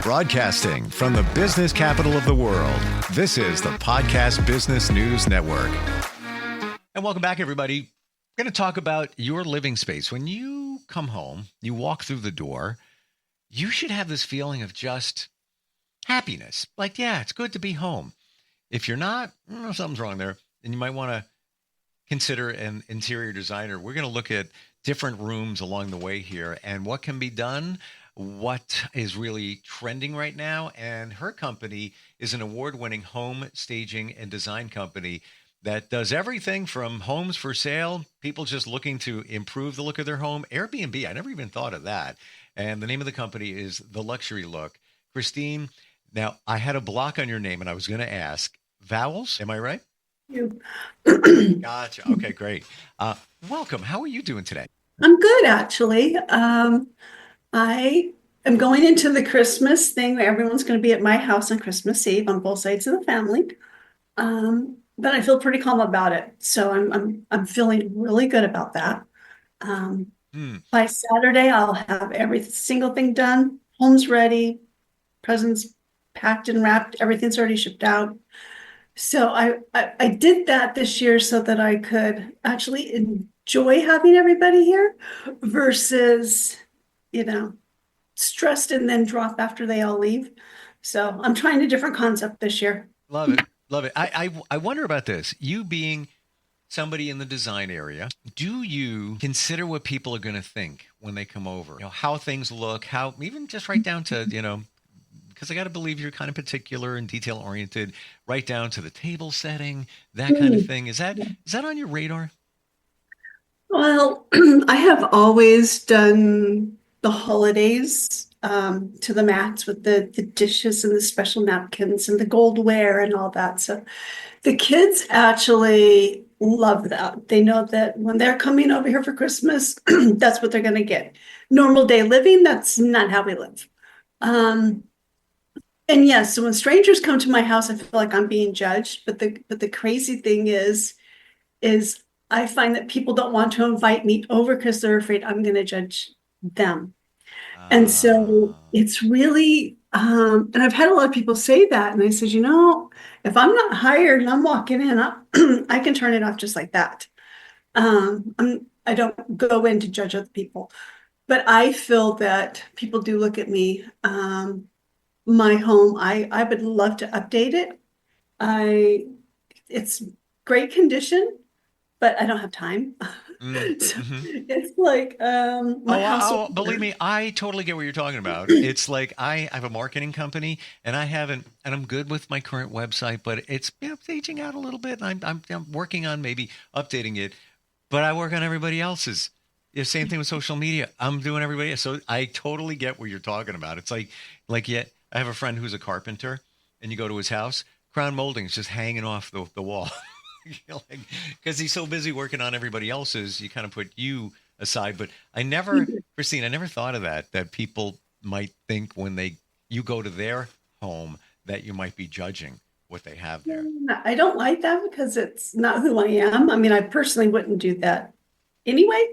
Broadcasting from the business capital of the world, this is the Podcast Business News Network. And welcome back, everybody. We're going to talk about your living space. When you come home, you walk through the door, you should have this feeling of just happiness. Like, yeah, it's good to be home. If you're not, something's wrong there. And you might want to consider an interior designer. We're going to look at different rooms along the way here and what can be done, what is really trending right now. And her company is an award-winning home staging and design company that does everything from homes for sale, people just looking to improve the look of their home, Airbnb. I never even thought of that. And the name of the company is The Luxury Look. Kristine, now I had a block on your name and I was going to ask, Vowles, am I right? You. Gotcha. Okay, great. Welcome. How are you doing today? I'm good, actually. I am going into the Christmas thing where everyone's going to be at my house on Christmas Eve on both sides of the family. But I feel pretty calm about it. So I'm feeling really good about that. By Saturday, I'll have every single thing done. Home's ready, presents packed and wrapped, everything's already shipped out. So I did that this year so that I could actually enjoy having everybody here versus, stressed and then drop after they all leave. So I'm trying a different concept this year. Love it. Love it. I wonder about this. You being somebody in the design area, do you consider what people are going to think when they come over? How things look, how even just right down to, because I got to believe you're kind of particular and detail oriented, right down to the table setting, that kind of thing. Is that on your radar? Well, I have always done the holidays to the max with the dishes and the special napkins and the goldware and all that. So the kids actually love that. They know that when they're coming over here for Christmas, that's what they're going to get. Normal day living, that's not how we live. And yes, so when strangers come to my house, I feel like I'm being judged. But the crazy thing is I find that people don't want to invite me over because they're afraid I'm going to judge them. And so it's really, and I've had a lot of people say that. And I said, if I'm not hired and I'm walking in, I can turn it off just like that. I don't go in to judge other people. But I feel that people do look at me. My home, I would love to update it. It's great condition, but I don't have time. So it's like my house. Believe me, I totally get what you're talking about. It's like I have a marketing company, and I'm good with my current website, but it's aging out a little bit. And I'm working on maybe updating it, but I work on everybody else's. Same thing with social media. I'm doing everybody else. So I totally get what you're talking about. It's like yet I have a friend who's a carpenter, and you go to his house, crown molding is just hanging off the wall. Because he's so busy working on everybody else's, you kind of put you aside. But Kristine, I never thought of that people might think when you go to their home that you might be judging what they have there. I don't like that because it's not who I am. I mean, I personally wouldn't do that anyway.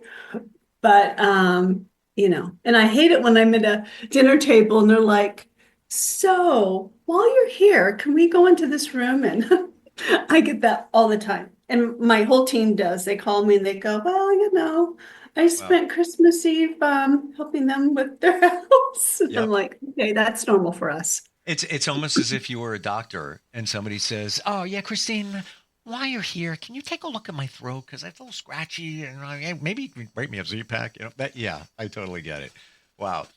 But, and I hate it when I'm at a dinner table and they're like, so while you're here, can we go into this room? And I get that all the time. And my whole team does. They call me and they go, well, I spent Christmas Eve helping them with their house. Yep. I'm like, okay, that's normal for us. It's almost as if you were a doctor and somebody says, oh, yeah, Kristine, while you're here, can you take a look at my throat? Because I feel scratchy. And maybe you can write me a Z-Pack. I totally get it. Wow.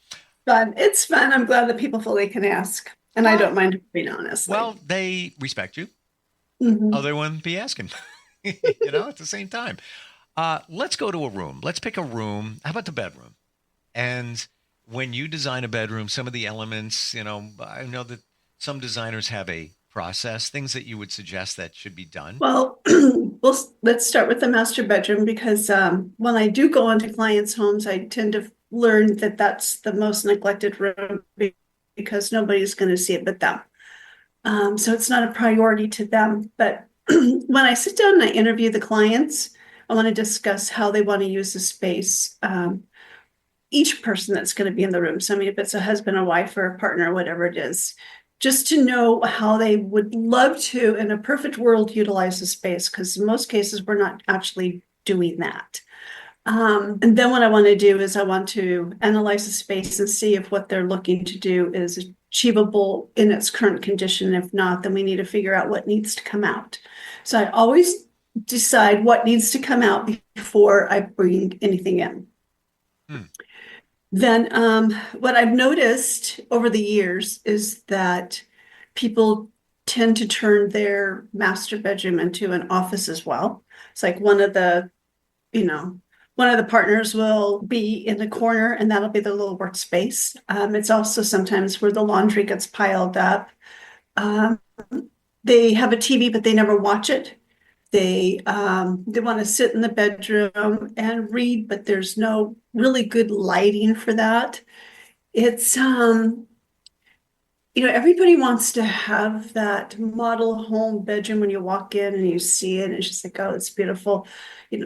Fun. It's fun. I'm glad that people feel they can ask. And I don't mind being honest. Well, they respect you. Oh, they wouldn't be asking, at the same time. Let's go to a room. Let's pick a room. How about the bedroom? And when you design a bedroom, some of the elements, I know that some designers have a process, things that you would suggest that should be done. Well, let's start with the master bedroom because when I do go into clients' homes, I tend to learn that that's the most neglected room because nobody's going to see it but them. So it's not a priority to them. But when I sit down and I interview the clients, I want to discuss how they want to use the space. each person that's going to be in the room. So, I mean, if it's a husband, a wife, or a partner, whatever it is, just to know how they would love to, in a perfect world, utilize the space, because in most cases, we're not actually doing that. And then what I want to do is I want to analyze the space and see if what they're looking to do is achievable in its current condition. If not, then we need to figure out what needs to come out. So I always decide what needs to come out before I bring anything in. Then what I've noticed over the years is that people tend to turn their master bedroom into an office as well. It's like one of the partners will be in the corner, and that'll be the little workspace. It's also sometimes where the laundry gets piled up. They have a TV, but they never watch it. They want to sit in the bedroom and read, but there's no really good lighting for that. It's everybody wants to have that model home bedroom when you walk in and you see it, and it's just like, oh, it's beautiful,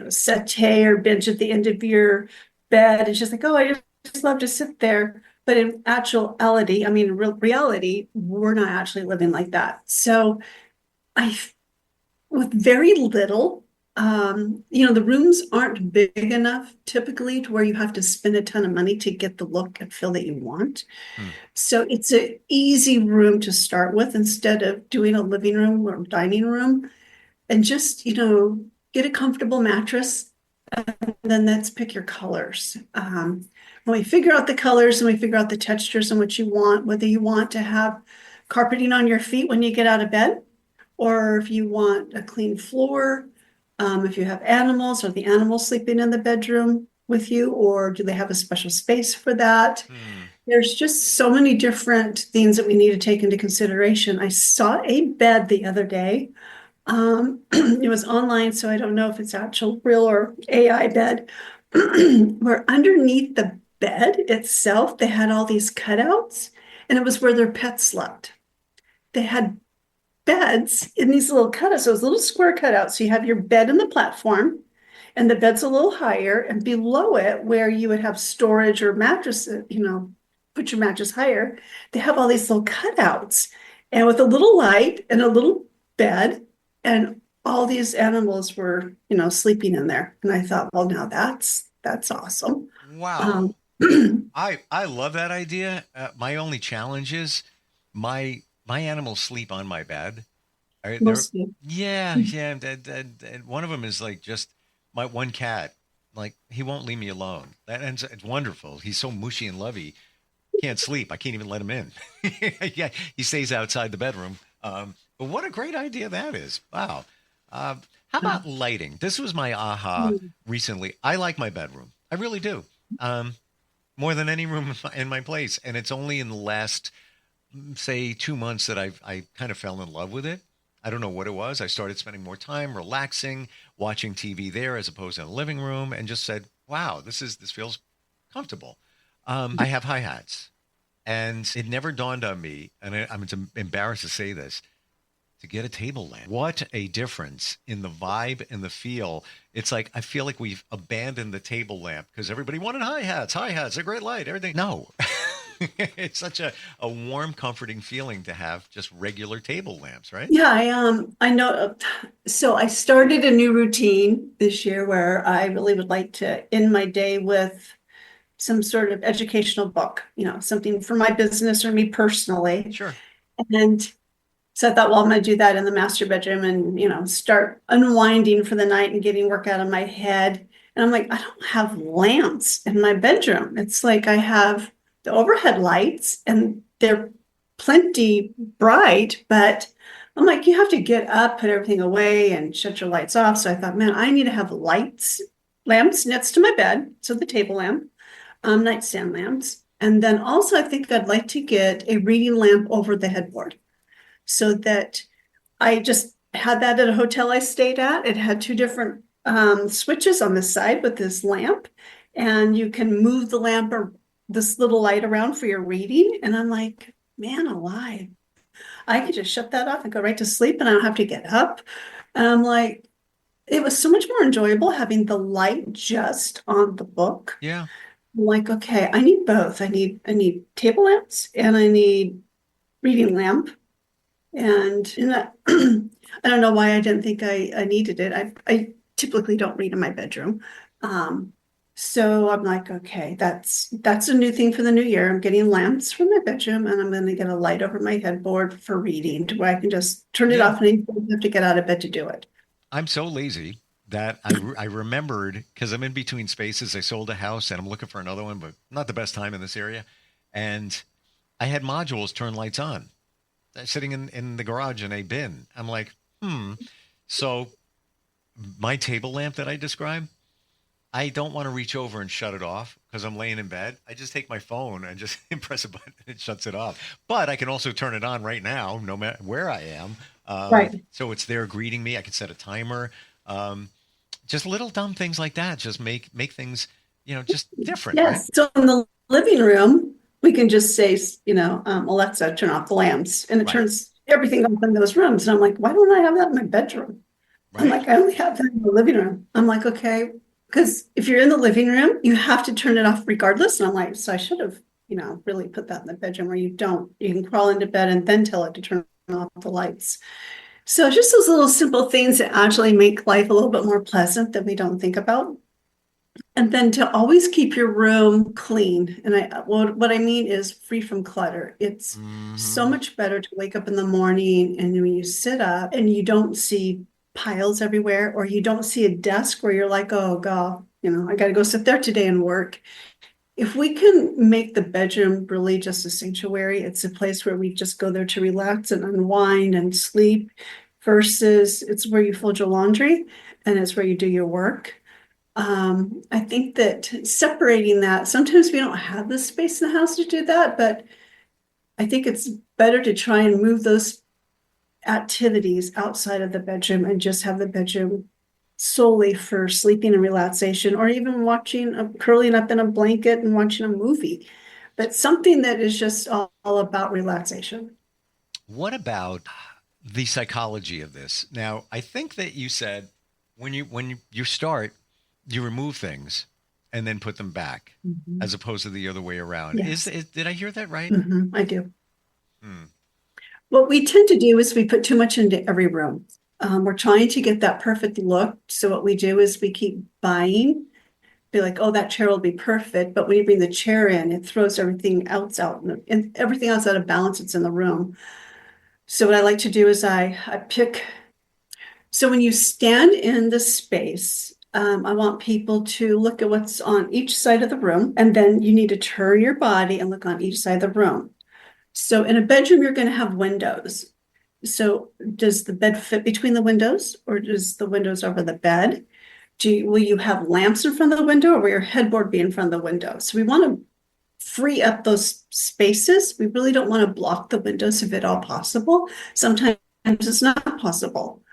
settee or bench at the end of your bed. It's just like, oh, I just love to sit there. But in actuality, I mean, reality, we're not actually living like that. So with very little, the rooms aren't big enough typically to where you have to spend a ton of money to get the look and feel that you want. So it's an easy room to start with instead of doing a living room or dining room, and just, get a comfortable mattress, and then let's pick your colors. When we figure out the colors and we figure out the textures and what you want, whether you want to have carpeting on your feet when you get out of bed, or if you want a clean floor, if you have animals, are the animals sleeping in the bedroom with you, or do they have a special space for that? There's just so many different things that we need to take into consideration. I saw a bed the other day. It was online, so I don't know if it's actual real or AI bed, where underneath the bed itself, they had all these cutouts, and it was where their pets slept. They had beds in these little cutouts, so it was little square cutouts. So you have your bed in the platform, and the bed's a little higher, and below it, where you would have storage or mattress, put your mattress higher, they have all these little cutouts, and with a little light and a little bed, and all these animals were, sleeping in there. And I thought, well, now that's awesome. Wow. I love that idea. My only challenge is my animals sleep on my bed. Mostly. Yeah. And one of them is like just my one cat. Like, he won't leave me alone. And it's wonderful. He's so mushy and lovey. Can't sleep. I can't even let him in. Yeah, he stays outside the bedroom. But what a great idea that is. Wow. How about lighting? This was my aha recently. I like my bedroom. I really do. More than any room in my place. And it's only in the last, say, 2 months that I kind of fell in love with it. I don't know what it was. I started spending more time relaxing, watching TV there as opposed to in the living room, and just said, wow, this feels comfortable. I have hi-hats, and it never dawned on me, and I'm embarrassed to say this, to get a table lamp. What a difference in the vibe and the feel. It's like, I feel like we've abandoned the table lamp because everybody wanted hi-hats. Hi-hats, a great light, everything. No. It's such a warm, comforting feeling to have just regular table lamps, right? Yeah, I know. So I started a new routine this year where I really would like to end my day with some sort of educational book, something for my business or me personally. Sure. And so I thought, well, I'm going to do that in the master bedroom and, start unwinding for the night and getting work out of my head. And I'm like, I don't have lamps in my bedroom. It's like I have the overhead lights, and they're plenty bright, but I'm like, you have to get up, put everything away, and shut your lights off. So I thought, man, I need to have lamps next to my bed. So the table lamp, nightstand lamps. And then also I think I'd like to get a reading lamp over the headboard, so that I just had that at a hotel I stayed at. It had two different switches on the side with this lamp, and you can move the lamp or this little light around for your reading. And I'm like, man alive, I could just shut that off and go right to sleep, and I don't have to get up. And I'm like, it was so much more enjoyable having the light just on the book. Yeah. I'm like, okay, I need both. I need table lamps and I need reading lamp. And that, I don't know why I didn't think I needed it. I typically don't read in my bedroom. Um, so I'm like, okay, that's a new thing for the new year. I'm getting lamps for my bedroom and I'm gonna get a light over my headboard for reading to where I can just turn it Yeah. off and I don't have to get out of bed to do it. I'm so lazy that I remembered because I'm in between spaces. I sold a house and I'm looking for another one, but not the best time in this area. And I had modules turn lights on sitting in the garage in a bin. I'm like, hmm. So my table lamp that I described, I don't want to reach over and shut it off because I'm laying in bed. I just take my phone and just press a button and it shuts it off. But I can also turn it on right now, no matter where I am. Right. So it's there greeting me. I can set a timer. Um, just little dumb things like that. Just make things, just different, right? Yes. So in the living room, we can just say, Alexa, turn off the lamps, and it Right. turns everything off in those rooms. And I'm like, why don't I have that in my bedroom? I'm Right. like, I only have that in the living room. I'm like, okay, because if you're in the living room, you have to turn it off regardless. And I'm like, so I should have, really put that in the bedroom where you don't. You can crawl into bed and then tell it to turn off the lights. So just those little simple things that actually make life a little bit more pleasant that we don't think about. And then to always keep your room clean. And what I mean is free from clutter. It's so Hmm. much better to wake up in the morning and when you sit up and you don't see piles everywhere, or you don't see a desk where you're like, oh God, I got to go sit there today and work. If we can make the bedroom really just a sanctuary, it's a place where we just go there to relax and unwind and sleep, versus it's where you fold your laundry and it's where you do your work. I think that separating that, sometimes we don't have the space in the house to do that, but I think it's better to try and move those activities outside of the bedroom and just have the bedroom solely for sleeping and relaxation, or even curling up in a blanket and watching a movie, but something that is just all about relaxation. What about the psychology of this? Now, I think that you said when you start, you remove things and then put them back, Mhm. as opposed to the other way around. Yes. Did I hear that right? I do. Hmm. What we tend to do is we put too much into every room. We're trying to get that perfect look. So what we do is we keep buying, be like, oh, that chair will be perfect. But when you bring the chair in, it throws everything else out and everything else out of balance that's in the room. So what I like to do is I pick. So when you stand in the space, I want people to look at what's on each side of the room, and then you need to turn your body and look on each side of the room. So in a bedroom, you're going to have windows. So does the bed fit between the windows, or does the windows over the bed? Will you have lamps in front of the window, or will your headboard be in front of the window? So we want to free up those spaces. We really don't want to block the windows if at all possible. Sometimes it's not possible.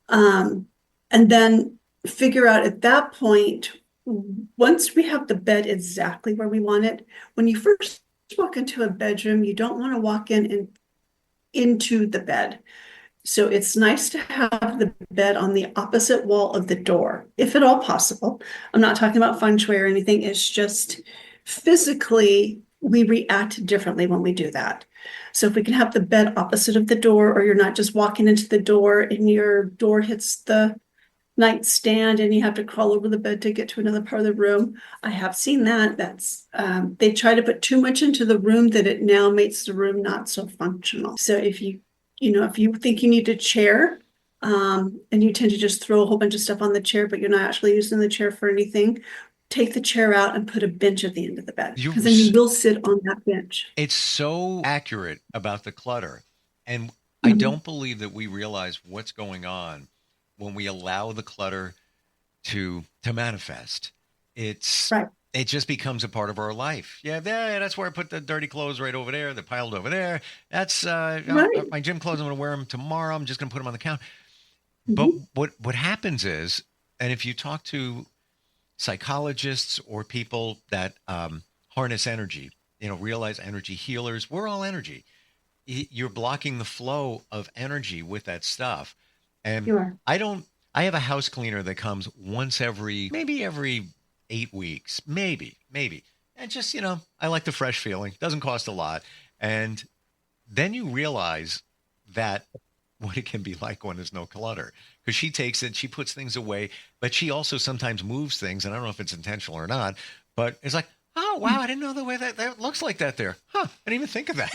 Um, and then figure out at that point, once we have the bed exactly where we want it, when you first walk into a bedroom, you don't want to walk in and into the bed. So it's nice to have the bed on the opposite wall of the door, if at all possible. I'm not talking about feng shui or anything. It's just physically, we react differently when we do that. So if we can have the bed opposite of the door, or you're not just walking into the door and your door hits the nightstand and you have to crawl over the bed to get to another part of the room. I have seen that. They try to put too much into the room that it now makes the room not so functional. So if you think you need a chair, and you tend to just throw a whole bunch of stuff on the chair, but you're not actually using the chair for anything, take the chair out and put a bench at the end of the bed, You because then you will sit on that bench. It's so accurate about the clutter. And I Mhm. don't believe that we realize what's going on when we allow the clutter to manifest. It's Right, it just becomes a part of our life. Yeah, that's where I put the dirty clothes right over there. They're piled over there. That's right. my gym clothes. I'm going to wear them tomorrow. I'm just going to put them on the counter. But Mhm. what happens is, and if you talk to psychologists or people that harness energy, realize energy healers, we're all energy. You're blocking the flow of energy with that stuff. And You are. I don't, I have a house cleaner that comes once maybe every 8 weeks, maybe. And just, I like the fresh feeling. Doesn't cost a lot. And then you realize that what it can be like when there's no clutter. Because she takes it, she puts things away, but she also sometimes moves things. And I don't know if it's intentional or not, but it's like, oh, wow, I didn't know the way that looks like that there. Huh, I didn't even think of that.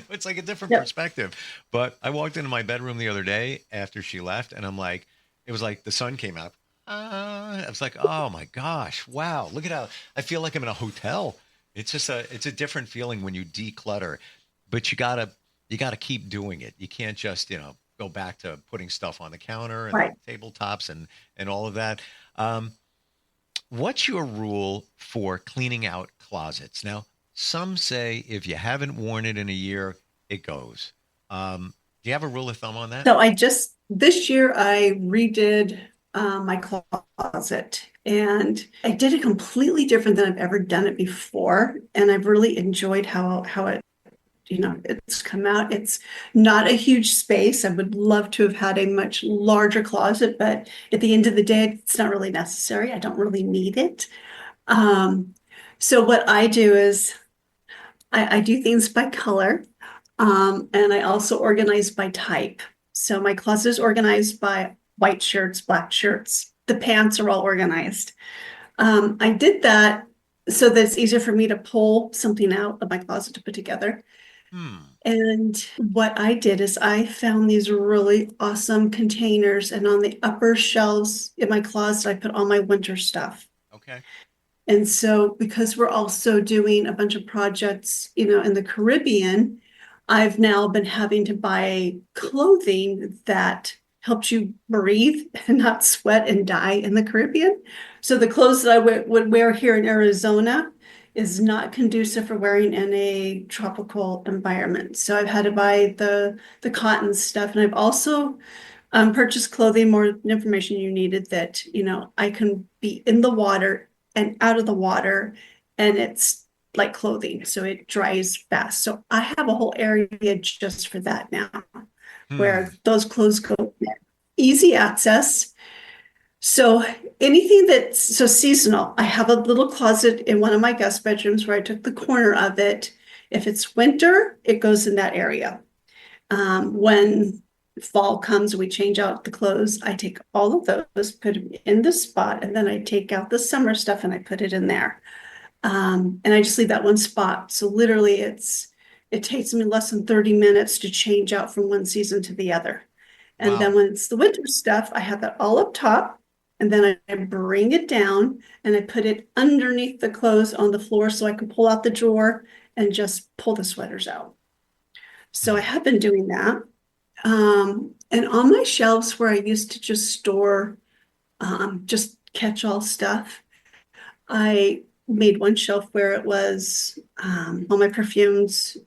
It's like a different Yep. perspective. But I walked into my bedroom the other day after she left, and I'm like, it was like the sun came out. I was like, oh my gosh, wow, look at how I feel like I'm in a hotel. It's a different feeling when you declutter, but you gotta keep doing it. You can't just, go back to putting stuff on the counter and Right. tabletops and all of that. Um, what's your rule for cleaning out closets? Now, some say if you haven't worn it in a year, it goes. Do you have a rule of thumb on that? So this year I redid my closet, and I did it completely different than I've ever done it before. And I've really enjoyed how it, it's come out. It's not a huge space. I would love to have had a much larger closet, but at the end of the day, it's not really necessary. I don't really need it. Um, so what I do is I do things by color. And I also organize by type. So my closet is organized by white shirts, black shirts. The pants are all organized. I did that so that it's easier for me to pull something out of my closet to put together. Hmm. And what I did is I found these really awesome containers, and on the upper shelves in my closet, I put all my winter stuff. Okay. And so, because we're also doing a bunch of projects, in the Caribbean, I've now been having to buy clothing that helps you breathe and not sweat and die in the Caribbean. So the clothes that I would wear here in Arizona is not conducive for wearing in a tropical environment. So I've had to buy the cotton stuff, and I've also purchased clothing, more information you needed, that I can be in the water and out of the water, and it's like clothing, so it dries fast. So I have a whole area just for that now, Hmm. where those clothes go in. Easy access. So anything that's so seasonal, I have a little closet in one of my guest bedrooms where I took the corner of it. If it's winter, it goes in that area. When fall comes, we change out the clothes. I take all of those, put them in the spot, and then I take out the summer stuff and I put it in there. And I just leave that one spot. So literally it takes me less than 30 minutes to change out from one season to the other. And then Wow. when it's the winter stuff, I have that all up top, and then I bring it down and I put it underneath the clothes on the floor so I can pull out the drawer and just pull the sweaters out. So I Hmm. have been doing that. And on my shelves where I used to just store just catch-all stuff, I made one shelf where it was all my perfumes,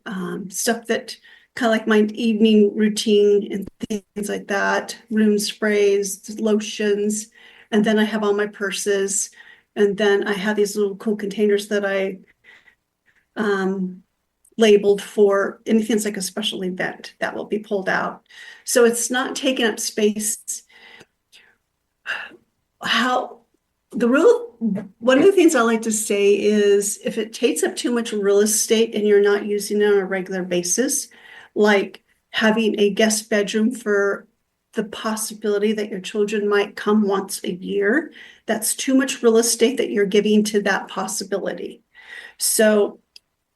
stuff that kind of like my evening routine and things like that, room sprays, lotions. And then I have all my purses. And then I have these little cool containers that I um, labeled for anything that's like a special event that will be pulled out. So it's not taking up space. How the real One of the things I like to say is if it takes up too much real estate and you're not using it on a regular basis, like having a guest bedroom for the possibility that your children might come once a year, that's too much real estate that you're giving to that possibility. So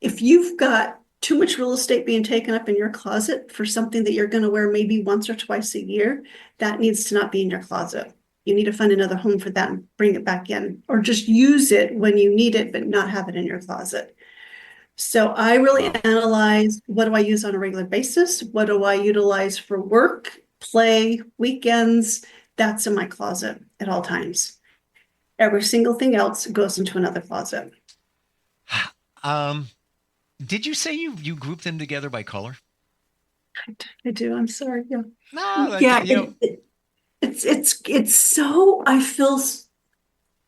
if you've got too much real estate being taken up in your closet for something that you're going to wear maybe once or twice a year, that needs to not be in your closet. You need to find another home for that and bring it back in, or just use it when you need it, but not have it in your closet. So I really Wow. analyze, what do I use on a regular basis? What do I utilize for work, play, weekends? That's in my closet at all times. Every single thing else goes into another closet. Um, did you say you grouped them together by color? I do. I'm sorry. Yeah. No, Yeah. It's so, I feel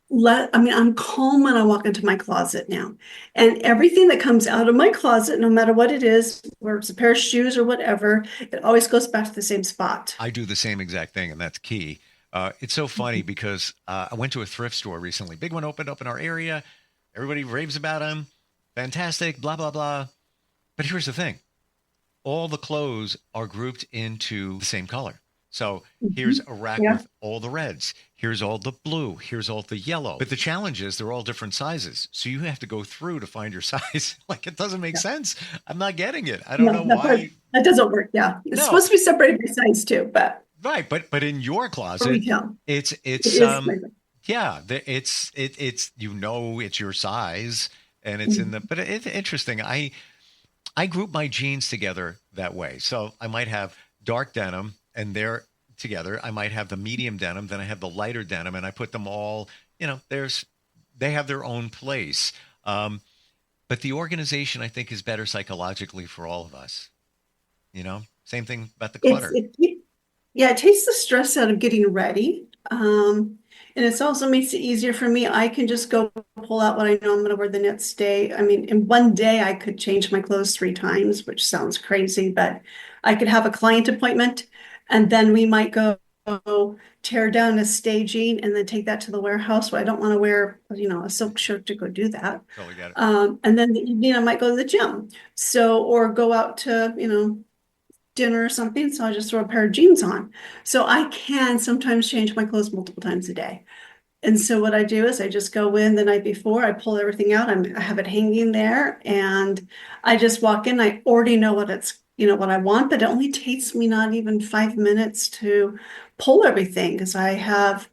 I mean, I'm calm when I walk into my closet now. And everything that comes out of my closet, no matter what it is, whether it's a pair of shoes or whatever, it always goes back to the same spot. I do the same exact thing, and that's key. It's so funny because I went to a thrift store recently. Big one opened up in our area. Everybody raves about them. fantastic, blah, blah, blah. But here's the thing. All the clothes are grouped into the same color. So here's a rack Yeah. with all the reds. Here's all the blue. Here's all the yellow. But the challenge is they're all different sizes. So you have to go through to find your size. Like, it doesn't make sense. I'm not getting it. I don't know why. That doesn't work. Yeah. It's No. supposed to be separated by size too, but Right. But in your for closet, retail, it's it is different. yeah, it's it's your size and it's in the, but it's interesting. I group my jeans together that way. So I might have dark denim and they're together. I might have the medium denim, then I have the lighter denim, and I put them all, they have their own place. But the organization, I think, is better psychologically for all of us. Same thing about the clutter. Yeah, it takes the stress out of getting ready. And it also makes it easier for me. I can just go pull out what I know I'm going to wear the next day. I mean, in one day, I could change my clothes 3 times, which sounds crazy, but I could have a client appointment and then we might go tear down a staging and then take that to the warehouse. Well, I don't want to wear, a silk shirt to go do that. Totally get it. And then the evening I might go to the gym. Or go out to, dinner or something. So I just throw a pair of jeans on. So I can sometimes change my clothes multiple times a day. And so what I do is I just go in the night before, I pull everything out, I have it hanging there, and I just walk in. I already know what what I want, but it only takes me not even 5 minutes to pull everything because I have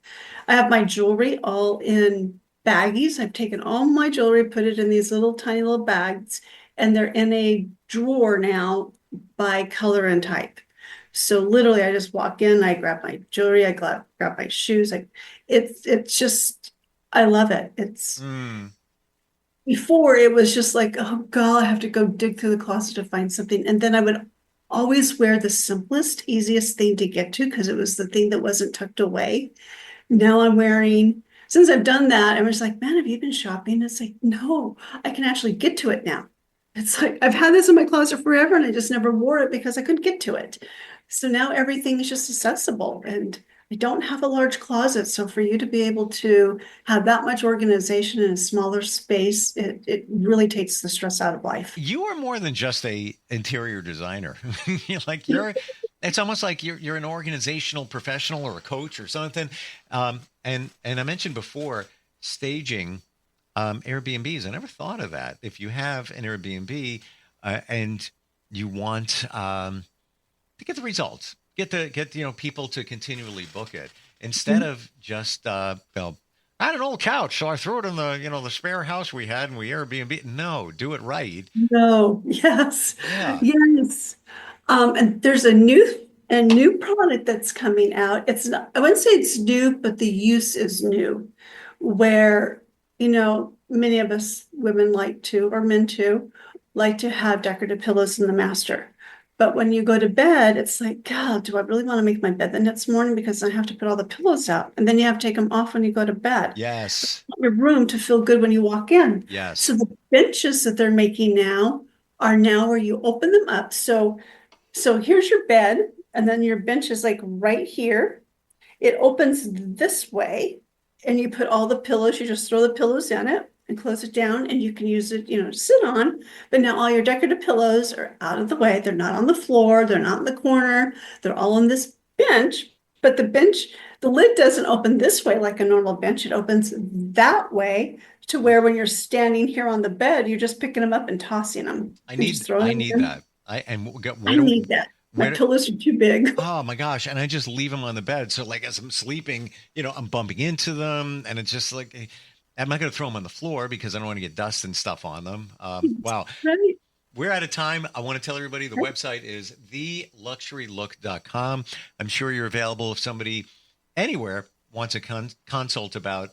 my jewelry all in baggies. I've taken all my jewelry, put it in these little tiny little bags, and they're in a drawer now by color and type. So literally I just walk in, I grab my jewelry, I grab my shoes. It's just, I love it. Before it was just like, oh God, I have to go dig through the closet to find something. And then I would always wear the simplest, easiest thing to get to because it was the thing that wasn't tucked away. Now since I've done that, I'm just like, man, have you been shopping? It's like, no, I can actually get to it now. It's like, I've had this in my closet forever and I just never wore it because I couldn't get to it. So now everything is just accessible and I don't have a large closet. So for you to be able to have that much organization in a smaller space, it really takes the stress out of life. You are more than just a interior designer. It's almost like you're an organizational professional or a coach or something. And I mentioned before staging Airbnbs. I never thought of that. If you have an Airbnb and you want to get the results, get people to continually book it instead of just I had an old couch, so I threw it in the spare house we had and we Airbnb. No, do it right. No, yes, Yeah. yes. And there's a new product that's coming out. It's not, I wouldn't say it's new, but the use is new, where many of us women or men too, like to have decorative pillows in the master. But when you go to bed, it's like, God, do I really want to make my bed the next morning because I have to put all the pillows out? And then you have to take them off when you go to bed. Yes. Your room to feel good when you walk in. Yes. So the benches that they're making now are where you open them up. So here's your bed, and then your bench is like right here. It opens this way. And you put all the pillows, you just throw the pillows in it and close it down and you can use it, to sit on. But now all your decorative pillows are out of the way. They're not on the floor. They're not in the corner. They're all on this bench. But the lid doesn't open this way like a normal bench. It opens that way to where when you're standing here on the bed, you're just picking them up and tossing them. I need that. I need that. My pillows are too big. Oh my gosh. And I just leave them on the bed. So like as I'm sleeping, I'm bumping into them and it's just like, I'm not going to throw them on the floor because I don't want to get dust and stuff on them. Wow. Right. We're out of time. I want to tell everybody the website is theluxurylook.com. I'm sure you're available if somebody anywhere wants a consult about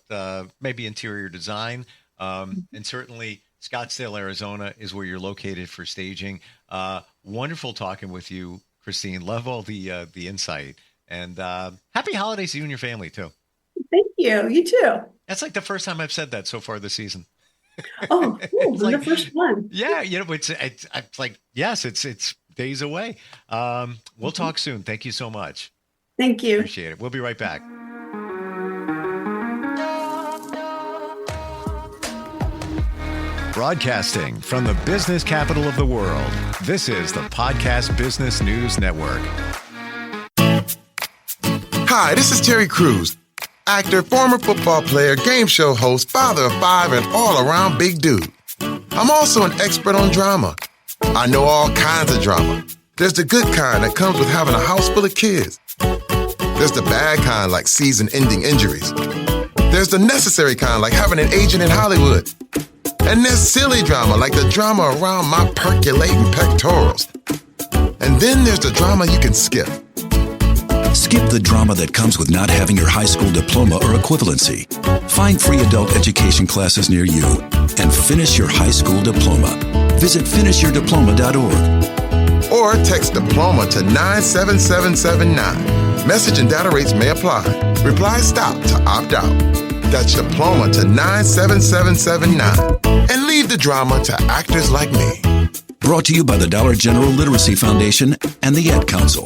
maybe interior design. And certainly Scottsdale, Arizona is where you're located for staging. Wonderful talking with you, Kristine. Love all the insight. And happy holidays to you and your family, too. Thank you. You too. That's like the first time I've said that so far this season. Oh, cool. It's like, the first one. Yeah, it's like, yes, it's days away. We'll talk soon. Thank you so much. Thank you. Appreciate it. We'll be right back. Broadcasting from the business capital of the world, this is the Podcast Business News Network. Hi, this is Terry Crews, actor, former football player, game show host, father of 5, and all-around big dude. I'm also an expert on drama. I know all kinds of drama. There's the good kind that comes with having a house full of kids. There's the bad kind like season-ending injuries. There's the necessary kind like having an agent in Hollywood. And there's silly drama like the drama around my percolating pectorals. And then there's the drama you can skip. Skip the drama that comes with not having your high school diploma or equivalency. Find free adult education classes near you and finish your high school diploma. Visit finishyourdiploma.org. Or text diploma to 97779. Message and data rates may apply. Reply STOP to opt out. That's diploma to 97779. And leave the drama to actors like me. Brought to you by the Dollar General Literacy Foundation and the Ad Council.